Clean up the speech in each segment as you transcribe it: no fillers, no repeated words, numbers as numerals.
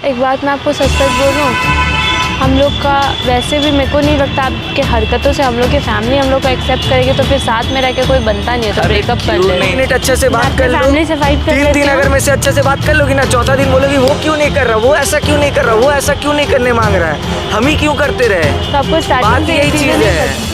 एक बात मैं आपको सच सच बोलूँ, हम लोग का वैसे भी मेरे को नहीं लगता आपके हरकतों से हम लोग की फैमिली हम लोग को एक्सेप्ट करेगी, तो फिर साथ में रह के कोई बनता नहीं है, तो ब्रेकअप कर ले। मिनट अच्छे से बात कर लो, फैमिली से फाइट कर तीन अगर मैं से अच्छे से बात कर लोगी ना, चौथा दिन बोलोगी वो क्यों नहीं कर रहा, वो ऐसा क्यों नहीं कर रहा, वो ऐसा क्यों नहीं करने मांग रहा है, हम ही क्यों करते रहे। तो आपको स्टार्टिंग से यही चीज है,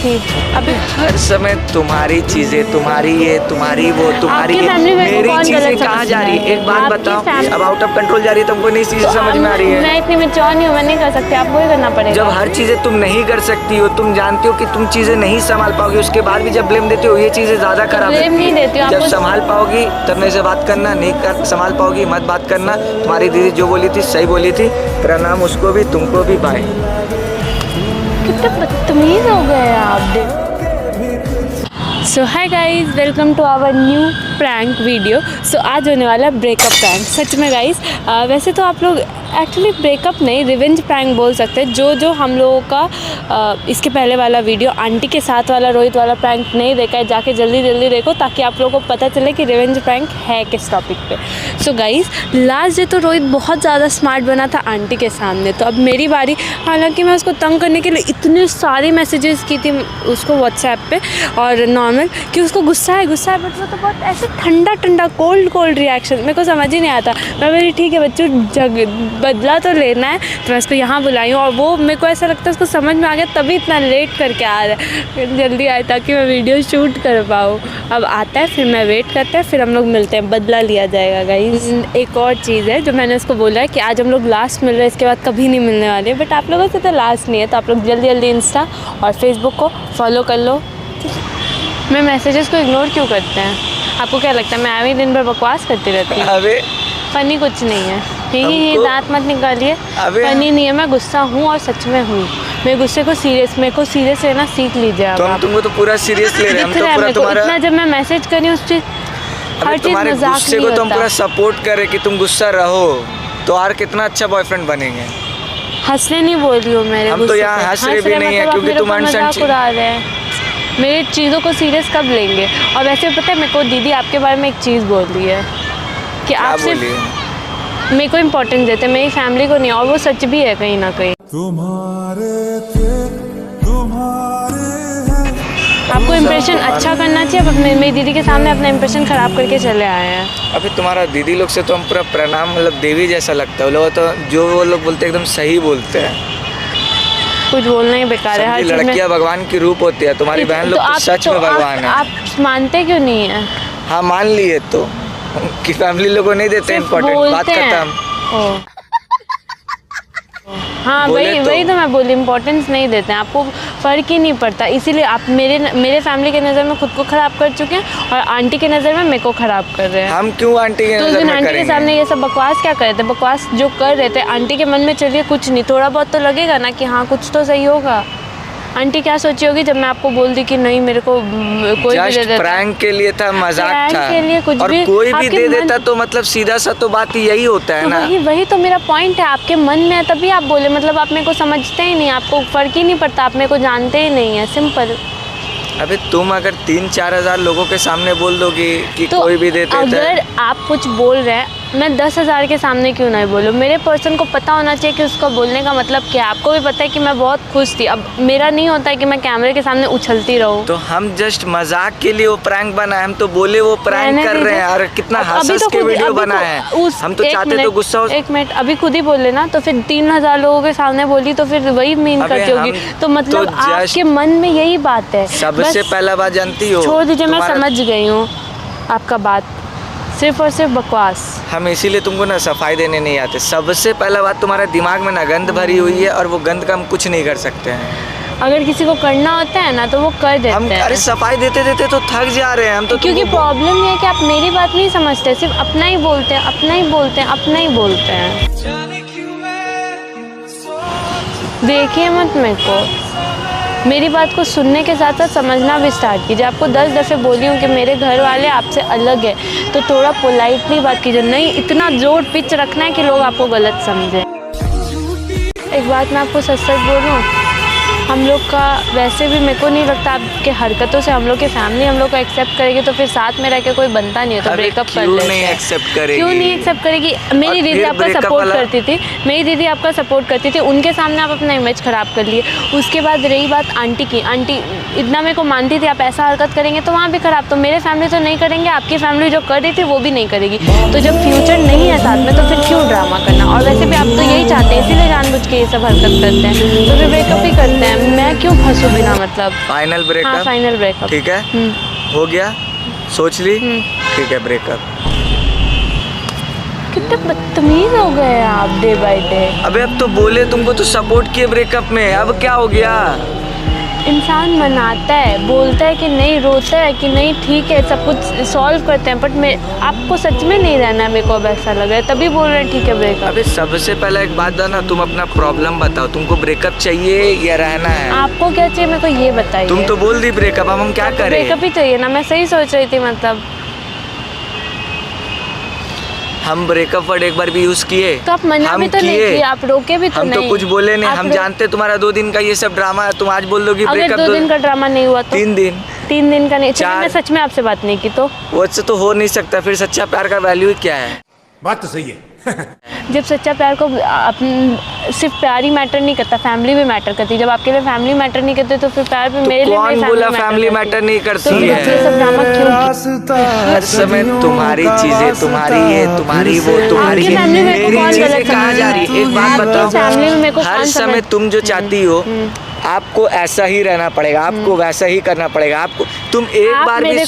अभी हर समय तुम्हारी चीजें, तुम्हारी ये, तुम्हारी वो, तुम्हारी मेरी चीजें कहाँ जा रही है। एक बात बताओ, अब आउट ऑफ कंट्रोल जा रही है, तुमको नहीं चीजें समझ में आ रही है। मैं इतनी मैच्योर नहीं हूँ, मैं नहीं कर सकती, आपको ही करना पड़ेगा। जब हर चीजें तुम नहीं कर सकती हो, तुम जानती हो कि तुम चीजें नहीं संभाल पाओगी, उसके बाद भी जब ब्लेम देती हो, ये चीजें ज्यादा खराब है। ब्लेम नहीं देती हूँ, जब संभाल पाओगी तब मेरे से बात करना, नहीं कर संभाल पाओगी मत बात करना। तुम्हारी दीदी जो बोली थी सही बोली थी, प्रणाम उसको भी, तुमको भी, बाय। कितने बदतमीज हो गए आप। So hi guys, welcome to our new prank video. So आज होने वाला ब्रेकअप प्रैंक। सच में गाइज, वैसे तो आप लोग एक्चुअली ब्रेकअप नहीं, रिवेंज प्रैंक बोल सकते हैं। जो हम लोगों का इसके पहले वाला वीडियो आंटी के साथ वाला रोहित वाला प्रैंक नहीं देखा है, जाके जल्दी देखो, ताकि आप लोगों को पता चले कि रिवेंज प्रैंक है किस टॉपिक पे। सो गाइज, लास्ट डे तो रोहित बहुत ज़्यादा स्मार्ट बना था आंटी के सामने, तो अब मेरी बारी। हालांकि मैं उसको तंग करने के लिए इतने सारे मैसेजेस की थी उसको व्हाट्सएप पे और नॉर्मल, कि उसको गुस्सा है बट वो तो बहुत ऐसे ठंडा कोल्ड रिएक्शन, मेरे को समझ ही नहीं आता। मैं बोली ठीक है बच्चों, बदला तो लेना है, तो मैं उसको यहाँ बुलाई हूँ, और वो मेरे को ऐसा लगता है उसको समझ में आ गया, तभी इतना लेट करके आ रहा है, जल्दी आए ताकि मैं वीडियो शूट कर पाऊँ। अब आता है, फिर मैं वेट करते हैं, फिर हम लोग मिलते हैं, बदला लिया जाएगा गाइस। एक और चीज़ है जो मैंने उसको बोला है कि आज हम लोग लास्ट मिल रहे हैं, इसके बाद कभी नहीं मिलने वाले, बट आप लोगों से तो लास्ट नहीं है, तो आप लोग जल्दी इंस्टा और फेसबुक को फॉलो कर लो। मैं मैसेजेस को इग्नोर क्यों करते हैं? आपको क्या लगता है मैं आवी दिन भर बकवास करती रहती हूँ? अबे फनी कुछ नहीं है, ये दांत मत निकालिए। फनी नहीं है, मैं गुस्सा हूँ और सच में हूँ। मेरे गुस्से को मेरे को सीरियस लेना सीख लीजिए आप। तुमको तो पूरा सीरियस ले रहे हैं, हम तो पूरा तुम्हारा इतना जब मैं मैसेज करी उस चीज हर चीज मजाक नहीं गुस्से को तुम पूरा सपोर्ट कर रहे कि तुम गुस्सा रहो, तो और कितना अच्छा बॉयफ्रेंड बनेंगे। हंसने नहीं बोल रही हूँ मेरे, हम तो यहाँ हंस रहे भी नहीं है क्योंकि तुम मजाक उड़ा रहे हैं। मेरी चीज़ों को सीरियस कब लेंगे? और वैसे पता है मेरे को दीदी आपके बारे में एक चीज़ बोल रही है कि आप सिर्फ मेरे को इम्पोर्टेंस देते, मेरी फैमिली को नहीं, और वो सच भी है कहीं ना कहीं। आपको इम्प्रेशन अच्छा करना चाहिए, अब मेरी दीदी के सामने अपना इम्प्रेशन ख़राब करके चले आए हैं। अभी तुम्हारा दीदी लोग से तो हम पूरा प्रणाम, मतलब देवी जैसा लगता है। वो लोग तो जो वो लोग बोलते हैं एकदम सही बोलते हैं, कुछ बोलना ही बेकार है। हर लड़कियां भगवान की रूप होती है, तुम्हारी बहन लोग तो सच में भगवान है। आप मानते क्यों नहीं है? हाँ मान लिए तो कि फैमिली लोगों नहीं देते इम्पोर्टेंट, बात करता हम। हाँ वही तो मैं बोली, इम्पोर्टेंस नहीं देते हैं, आपको फ़र्क ही नहीं पड़ता, इसीलिए आप मेरे फैमिली के नज़र में खुद को ख़राब कर चुके हैं और आंटी के नज़र में मेरे को ख़राब कर रहे हैं। हम क्यों आंटी के नज़र में आंटी के सामने ये सब बकवास क्या कर रहे थे? बकवास जो कर रहे थे आंटी के मन में चलिए कुछ नहीं, थोड़ा बहुत तो लगेगा ना कि हाँ कुछ तो सही होगा। आंटी क्या सोची होगी जब मैं आपको बोल दी कि नहीं मेरे को कोई भी दे देता, प्रैंक के लिए था, मजाक था, के लिए कुछ और भी कोई भी दे देता तो मतलब सीधा सा तो बात यही होता है ना। वही तो मेरा पॉइंट है, आपके मन में है तभी आप बोले, मतलब आप मेरे को समझते ही नहीं, आपको फर्क ही नहीं पड़ता, आप मेरे को जानते ही नहीं है, सिंपल। अबे तुम अगर 3-4 हज़ार लोगों के सामने बोल दोगी कि तो कोई भी देते अगर आप कुछ बोल रहे हैं, मैं 10,000 के सामने क्यों नहीं बोलूँ? मेरे पर्सन को पता होना चाहिए कि उसको बोलने का मतलब क्या है। आपको भी पता है कि मैं बहुत खुश थी, अब मेरा नहीं होता है कि मैं कैमरे के सामने उछलती रहूँ। तो हम जस्ट मजाक के लिए वो प्रैंक बना है, हम तो बोले वो प्रैंक कर रहे हैं, और कितना हंस के वीडियो बना है। हम तो चाहते तो गुस्सा हो। एक मिनट, अभी खुद ही बोले ना, तो फिर 3,000 लोगों के सामने बोली तो फिर वही मीन करती होगी, तो मतलब आपके मन में यही बात है। सबसे पहला बात जानती हो, छोड़ दीजिए, मैं समझ गई हूँ आपका बात, सिर्फ और सिर्फ बकवास। हम इसीलिए तुमको ना सफाई देने नहीं आते। सबसे पहला बात, तुम्हारे दिमाग में ना गंद भरी हुई है, और वो गंद का हम कुछ नहीं कर सकते हैं। अगर किसी को करना होता है ना तो वो कर देते हैं। अरे सफाई देते तो थक जा रहे हैं हम तो। क्योंकि प्रॉब्लम ये है कि आप मेरी बात नहीं समझते, सिर्फ अपना ही बोलते हैं, अपना ही बोलते हैं। देखिए मत मेरे को, मेरी बात को सुनने के साथ साथ समझना भी स्टार्ट कीजिए। आपको 10 दफ़े बोली हूँ कि मेरे घर वाले आपसे अलग है, तो थोड़ा पोलाइटली बात कीजिए, नहीं इतना जोर पिच रखना है कि लोग आपको गलत समझें। एक बात मैं आपको सच बोलूँ, हम लोग का वैसे भी मेरे को नहीं लगता आपके हरकतों से हम लोग की फैमिली हम लोग को एक्सेप्ट करेगी, तो फिर साथ में रह के कोई बनता नहीं है, तो ब्रेकअप कर लेते हैं। नहीं एक्सेप्ट करेगी? क्यों नहीं एक्सेप्ट करेगी? मेरी दीदी आपका सपोर्ट करती थी, मेरी दीदी आपका सपोर्ट करती थी, उनके सामने आप अपना इमेज ख़राब कर लिए। उसके बाद रही बात आंटी की, आंटी इतना मेरे को मानती थी, आप ऐसा हरकत करेंगे तो वहाँ भी ख़राब, तो मेरे फैमिली तो नहीं करेंगे, आपकी फैमिली जो कर रही थी वो भी नहीं करेगी। तो जब फ्यूचर नहीं है साथ में तो फिर क्यों ड्रामा करना? और वैसे भी आप तो यही चाहते हैं, इसीलिए जानबूझ के ये सब हरकत करते हैं, तो फिर ब्रेकअप ही करते हैं। मैं क्यों फंसूँ बिना मतलब? Final breakup? हाँ फाइनल ब्रेकअप। ठीक है, हो गया, सोच ली, ठीक है ब्रेकअप। कितने बदतमीज हो गए आप डे बाय डे। अबे अब तो बोले तुमको तो सपोर्ट किए ब्रेकअप में, अब क्या हो गया? इंसान मनाता है, बोलता है कि नहीं, रोता है कि नहीं, ठीक है सब कुछ सॉल्व करते हैं, बट मैं आपको सच में नहीं रहना है, मेरे को अब ऐसा लग रहा है, तभी बोल रहे हैं ठीक है ब्रेकअप। अबे सबसे पहले एक बात है ना, तुम अपना प्रॉब्लम बताओ, तुमको ब्रेकअप चाहिए या रहना है? आपको क्या चाहिए मेरे को ये बताइए। तुम तो बोल दी ब्रेकअप, अब हम क्या करें? ब्रेकअप ही चाहिए ना, मैं सही सोच रही थी मतलब। हम ब्रेकअप वर्ड एक बार भी यूज किए? तो आप मना भी तो नहीं किए, आप रोके भी तो हम नहीं। तो कुछ बोले नहीं, हम जानते तुम्हारा 2 दिन का ये सब ड्रामा है, तुम आज बोल दोगी ब्रेकअप। अगर 2 दिन का ड्रामा नहीं हुआ तो 3 दिन? 3 दिन का नहीं, चलिए मैं सच में आपसे बात नहीं की तो वो तो हो नहीं सकता, फिर सच्चा प्यार का वैल्यू क्या है? बात तो सही है। जब सच्चा प्यार को सिर्फ प्यार ही मैटर नहीं करता, फैमिली भी मैटर करती। जब आपके लिए फैमिली मैटर नहीं करते तो फिर प्यार भी मेरे लिए कौन बोला फैमिली मैटर नहीं करती तो है? ये सब ड्रामा क्यों? हर समय तुम्हारी चीजें, तुम्हारी ये, तुम्हारी वो, तुम्हारी आपकी फैमिली में मेरी कौन चीजें गलत कहाँ जा रही है? एक बात बताओ, फैमिली में मेरे को हर कौन समय तुम जो चाहती हो आपको ऐसा ही रहना पड़ेगा, आपको वैसा ही करना पड़ेगा, आपको तुम एक बार भी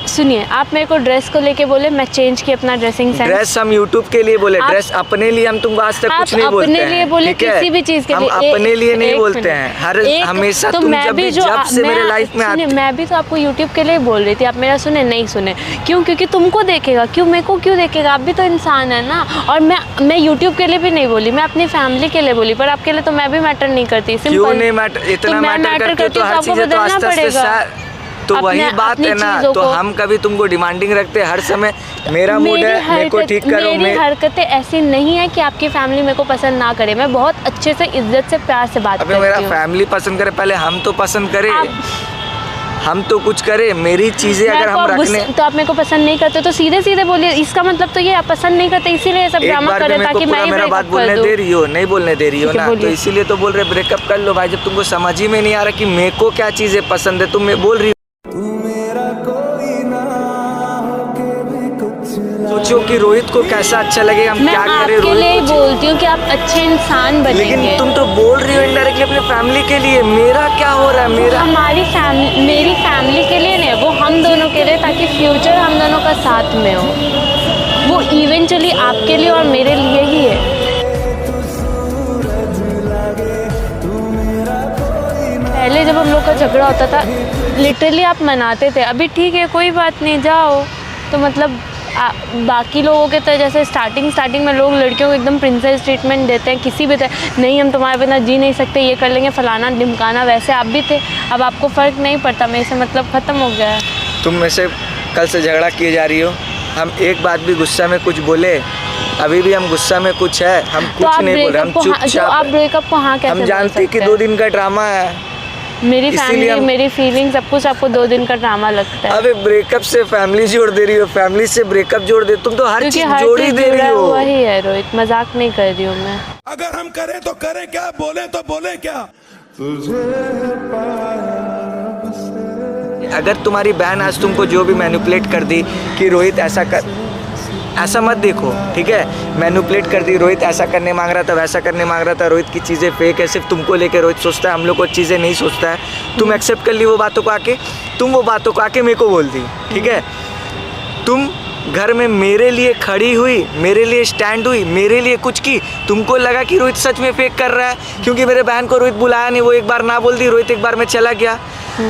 सुनिए, आप मेरे को ड्रेस को लेके बोले, मैं चेंज की अपना ड्रेसिंग सेंस। ड्रेस हम यूट्यूब के लिए बोले, ड्रेस अपने लिए हम तुमको आज तक कुछ नहीं बोलते हैं। अपने लिए बोले, किसी भी चीज के लिए हम अपने लिए नहीं बोलते हैं, हर हमेशा तुम जब से मेरे लाइफ में आते। मैं भी तो आपको यूट्यूब के लिए बोल रही थी, आप मेरा सुने नहीं सुने क्यों? क्योंकि तुमको देखेगा क्यों, मेरे को क्यों देखेगा? आप भी तो इंसान है ना। और मैं यूट्यूब के लिए भी नहीं बोली, मैं अपनी फैमिली के लिए बोली, पर आपके लिए तो मैं भी मैटर नहीं करती। क्यों नहीं मैटर? इतना मैटर करती तो हर चीजें तो आस्ते तो वही बात है ना, तो हम कभी तुमको डिमांडिंग रखते हैं हर समय, मेरा मूड है मेरे को ठीक करो। मेरी हरकतें ऐसी नहीं है कि आपकी फैमिली मेरे को पसंद ना करे, मैं बहुत अच्छे से इज्जत से प्यार से बात करती हूँ। मेरा फैमिली पसंद करे, पहले हम तो पसंद करें, हम तो कुछ करें। मेरी चीजें अगर हम रखने तो आप मेरे को पसंद नहीं करते तो सीधे सीधे बोलिए, इसका मतलब तो ये आप पसंद नहीं करते, इसीलिए सब ड्रामा कर रहे ताकि मैं ही मेरा बात बोलने दे रही हो, नहीं बोलने दे रही हो ना, तो इसीलिए तो बोल रहे ब्रेकअप कर लो भाई। जब तुमको समझ ही में नहीं आ रहा कि मेरे को क्या चीजें पसंद है, तुम बोल रही हो सोचो कि रोहित को कैसा अच्छा लगेगा, हम क्या करें? मैं आपके लिए बोलती हूँ कि आप अच्छे इंसान बनेंगे। लेकिन तुम तो बोल रही हो इनडायरेक्टली अपने फैमिली के लिए, मेरा क्या हो रहा है? मेरा मेरी फैमिली के लिए नहीं, वो हम दोनों के लिए, ताकि फ्यूचर हम दोनों का साथ में हो। वो इवेंचुअली आपके लिए और मेरे लिए ही है। पहले जब हम लोग का झगड़ा होता था लिटरली आप मनाते थे, अभी ठीक है कोई बात नहीं जाओ, तो मतलब बाकी लोगों के तो जैसे स्टार्टिंग में लोग लड़कियों को एकदम प्रिंसेस ट्रीटमेंट देते हैं, किसी भी तरह नहीं हम तुम्हारे बिना जी नहीं सकते, ये कर लेंगे फलाना ढिमकाना, वैसे आप भी थे। अब आपको फ़र्क नहीं पड़ता, मेरे से मतलब ख़त्म हो गया है। तुम में से कल से झगड़ा किए जा रही हो, हम एक बात भी गुस्सा में कुछ बोले? अभी भी हम गुस्सा में कुछ है, हम कुछ नहीं बोल रहे, हम चुपचाप। आप ब्रेकअप को हाँ कैसे? हम जानते कि 2 दिन का ड्रामा है, मेरी फैमिली मेरी फीलिंग सब कुछ आपको 2 दिन का ड्रामा लगता है। अबे ब्रेकअप से फैमिली जोड़ दे रही हो, फैमिली से ब्रेकअप जोड़ दे, तुम तो हर चीज जोड़ ही दे रही हो। वही है रोहित, मजाक नहीं कर रही हूँ मैं। अगर हम करें तो करें क्या, बोले तो बोले क्या? अगर तुम्हारी बहन आज तुमको जो भी मैनिपुलेट कर दी कि रोहित ऐसा कर, ऐसा मत देखो, ठीक है? मैनिपुलेट कर दी, रोहित ऐसा करने मांग रहा था, वैसा करने मांग रहा था, रोहित की चीज़ें फेक है, सिर्फ तुमको लेके रोहित सोचता है, हम लोग को चीज़ें नहीं सोचता है। तुम एक्सेप्ट कर ली वो बातों को आके, तुम वो बातों को आके मेरे को बोल दी, ठीक है? तुम घर में मेरे लिए खड़ी हुई, मेरे लिए स्टैंड हुई, मेरे लिए कुछ की। तुमको लगा कि रोहित सच में फेक कर रहा है, क्योंकि मेरे बहन को रोहित बुलाया नहीं, वो एक बार ना बोल दी, रोहित एक बार में चला गया।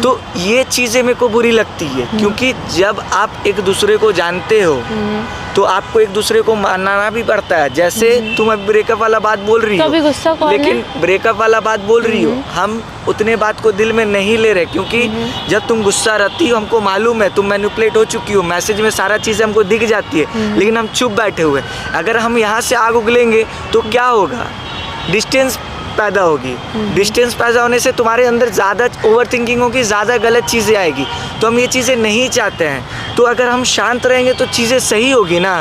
तो ये चीज़ें मेरे को बुरी लगती है, क्योंकि जब आप एक दूसरे को जानते हो तो आपको एक दूसरे को मानना भी पड़ता है। जैसे तुम अब ब्रेकअप वाला बात बोल रही हो, लेकिन ब्रेकअप वाला बात बोल रही हो, हम उतने बात को दिल में नहीं ले रहे, क्योंकि जब तुम गुस्सा रहती हो हमको मालूम है, तुम मैनिपुलेट हो चुकी हो, मैसेज में सारा चीज़ हमको दिख जाती है, लेकिन हम चुप बैठे हुए। अगर हम यहाँ से आग उगलेंगे तो क्या होगा? डिस्टेंस पैदा होगी। डिस्टेंस पैदा होने से तुम्हारे अंदर ज़्यादा ओवर थिंकिंग होगी, ज़्यादा गलत चीज़ें आएगी। तो हम ये चीज़ें नहीं चाहते हैं। तो अगर हम शांत रहेंगे तो चीज़ें सही होगी ना।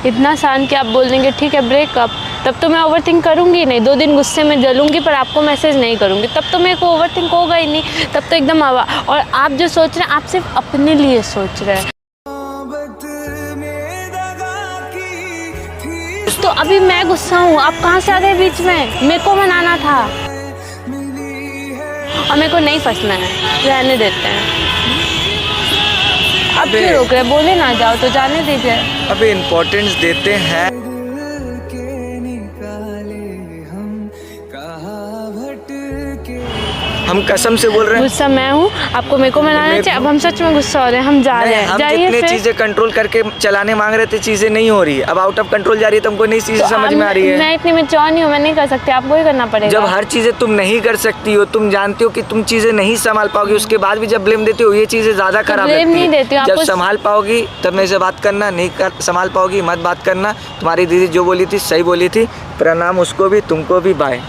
इतना शांत कि आप बोल देंगे ठीक है ब्रेकअप, तब तो मैं ओवर थिंक करूँगी नहीं, 2 दिन गुस्से में जलूँगी पर आपको मैसेज नहीं करूँगी, तब तो मेरे को ओवर थिंक होगा ही नहीं। तब तो एकदम हवा। और आप जो सोच रहे हैं आप सिर्फ अपने लिए सोच रहे हैं। तो अभी मैं गुस्सा हूँ, आप कहाँ से आ गए बीच में? मेरे को मनाना था और मेरे को नहीं फंसना है, रहने देते हैं। अब क्यों रोक रहे? बोले ना जाओ तो जाने दीजिए। अभी इम्पोर्टेंस देते हैं। हम कसम से बोल रहे हैं, गुस्सा मैं हूँ, आपको मेरे को मनाना चाहिए। अब हम सच में गुस्सा हो रहे हैं, हम जा रहे हैं। हम जाइए जितने फिर। चीजें कंट्रोल करके चलाने मांग रहे थे चीजें नहीं हो रही है, अब आउट ऑफ कंट्रोल जा रही है। तुमको नहीं चीजें तो समझ अब में आ रही है। मैं इतनी मैच्योर नहीं हूँ, मैं नहीं कर सकती, आपको ही करना पड़ेगा। जब हर चीजें तुम नहीं कर सकती हो, तुम जानते हो कि तुम चीजें नहीं संभाल पाओगी, उसके बाद भी जब ब्लेम देती हो, ये चीजें ज्यादा खराब blame लगती नहीं है। देती हूँ, जब आपको संभाल पाओगी तब मेरे से बात करना, नहीं संभाल पाओगी मत बात करना। तुम्हारी दीदी जो बोली थी सही बोली थी। प्रणाम उसको भी, तुमको भी, बाय।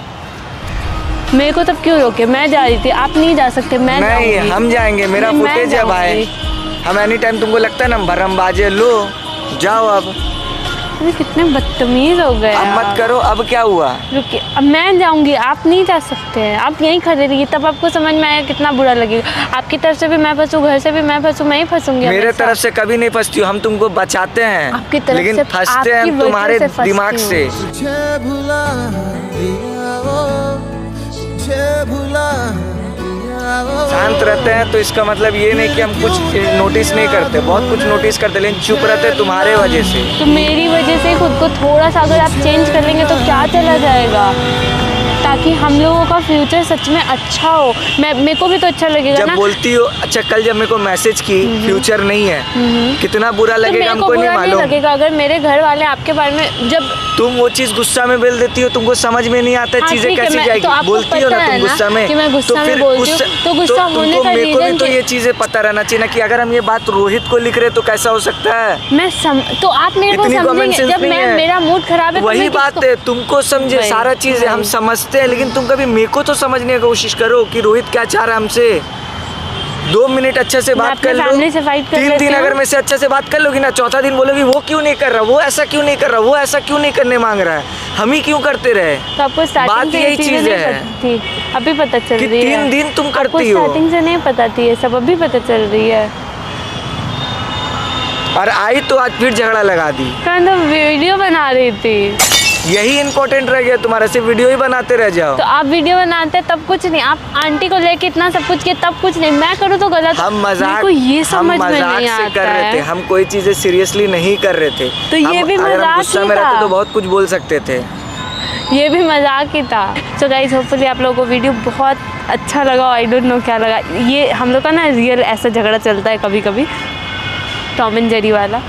मेरे को तब क्यों रोके? मैं जा रही थी, आप नहीं जा सकते। मैं नहीं, जाऊंगी। हम जाएंगे, मेरा नहीं, मैं फुटेज है भाई। जाऊंगी। हम एनी टाइम, तुमको लगता है ना भरमबाजे, लो जाओ अब। अरे कितने बदतमीज हो गए अब आप। मत करो। अब क्या हुआ? रुकिए, अब मैं जाऊंगी, आप नहीं जा सकते हैं। आप यहीं खड़े रहिए, तब आपको समझ में आएगा कितना बुरा लगेगा। आपकी तरफ से भी मैं फंसूँ, घर से भी मैं फंसूँ, मैं ही फंसूंगी। मेरे हमेशा। तरफ से कभी नहीं फंसती हो, हम तुमको बचाते हैं। आपकी तरफ लेकिन से फंसते हैं आपकी हम वजह तुम्हारे से फंसती दिमाग हूँ। से। शांत रहते हैं तो इसका मतलब ये नहीं कि हम कुछ नोटिस नहीं करते, बहुत कुछ नोटिस करते, लेकिन चुप रहते हैं तुम्हारे वजह से। तो मेरी वजह से खुद को थोड़ा सा अगर आप चेंज कर लेंगे तो क्या चला जाएगा, ताकि हम लोगों का फ्यूचर सच में अच्छा हो। मेरे को भी तो अच्छा लगेगा जब ना। बोलती हो, अच्छा कल जब मेरे को मैसेज की फ्यूचर नहीं है, कितना बुरा तो लगेगा मेरे को हमको नहीं बुरा नहीं मालूम। लगेगा अगर मेरे घर वाले आपके बारे में जब तुम वो चीज गुस्सा में बोल देती हो, तुमको समझ में नहीं आता हाँ, चीजें ठीक है, कैसी मैं- जाएगी। तो आपको बोलती हो पता ना है तुम ना गुस्सा में, कि मैं गुस्सा में फिर बोलती हूँ, तो गुस्सा होने तुमको का मेरे को भी रीजन तो ये चीजें पता रहना चाहिए ना कि अगर हम ये बात रोहित को लिख रहे तो कैसा हो सकता है। तो आप मेरे को इतनी common समझेंगे sense जब नहीं मैं है। मेरा मूड खराब है तो वही मैं बात किसको- है, तुमको समझे वही, सारा चीजें हम वही। समझते हैं, लेकिन तुम कभी मेरे को तो समझने की कोशिश करो कि रोहित क्या चाह रहा है हमसे। 2 मिनट अच्छे से बात अपने कर लो, family से fight कर 3 लेती दिन हूँ। अगर मैं से अच्छे से बात कर लोगी ना, चौथा दिन बोलोगी वो क्यों नहीं कर रहा, वो ऐसा क्यों नहीं कर रहा, वो ऐसा क्यों नहीं करने मांग रहा है, हम ही क्यों करते रहे। तो आपको स्टार्टिंग बात से यही ये चीजें चीज़ नहीं है पता थी, अभी पता चल कि रही है। 3 दिन तुम आपको करती हो स्टार्टिंग से नहीं पता थी ये सब, अभी पता चल रही है। और आई तो आज फिर झगड़ा लगा दी। मैं तो वीडियो बना रही थी। यही इम्पोर्टेंट रह गया तुम्हारा, सिर्फ वीडियो ही बनाते रह जाओ। तो आप वीडियो बनाते तब कुछ नहीं, आप आंटी को लेके इतना सब कुछ किया तब कुछ नहीं, मैं करूँ तो गलत। हम मेरे मजाक को ये समझ में मजाक नहीं से आता कर रहे थे, है। हम कोई चीजें सीरियसली नहीं कर रहे थे। तो ये भी अगर हम मजाक गुस्सा ही में रहते था। तो बहुत कुछ बोल सकते थे। ये भी मजाक ही था। सो गाइस, होपफुली आप लोगों को वीडियो बहुत अच्छा लगा। आई डोंट नो क्या लगा। ये हम लोग का ना रियल ऐसा झगड़ा चलता है कभी कभी, टॉम एंड जेरी वाला।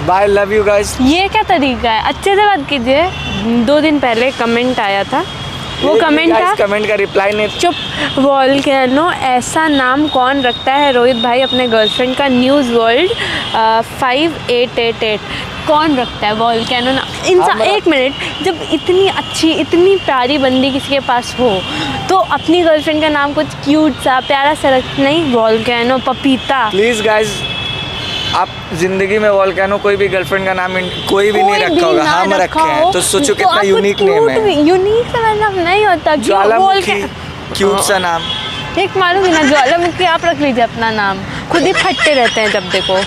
Bye, love you guys. ये क्या तरीका है? अच्छे से बात कीजिए। 2 दिन पहले कमेंट आया था, वो कमेंट था, कमेंट का रिप्लाई नहीं। चुप, वॉल्केनो ऐसा नाम कौन रखता है रोहित भाई अपने गर्लफ्रेंड का? न्यूज़ वर्ल्ड 5888 कौन रखता है वॉल्केनो नाम? इंसान, 1 मिनट, जब इतनी अच्छी इतनी प्यारी बंदी किसी के पास हो तो अपनी गर्लफ्रेंड का नाम कुछ क्यूट सा प्यारा सा रख, नहीं वॉल्केनो, पपीता। प्लीज गाइस, आप जिंदगी में वॉल्केनो कोई भी गर्लफ्रेंड का नाम कोई भी नहीं रखा होगा, हम रखे हैं, तो सोचो कितना यूनिक नेम है। यूनिक सा मतलब नहीं होता। ज्वालामुखी, क्यूट सा नाम। एक मालूम है ना, ज्वालामुखी आप रख लीजिए अपना नाम, खुद ही फटते रहते हैं जब देखो।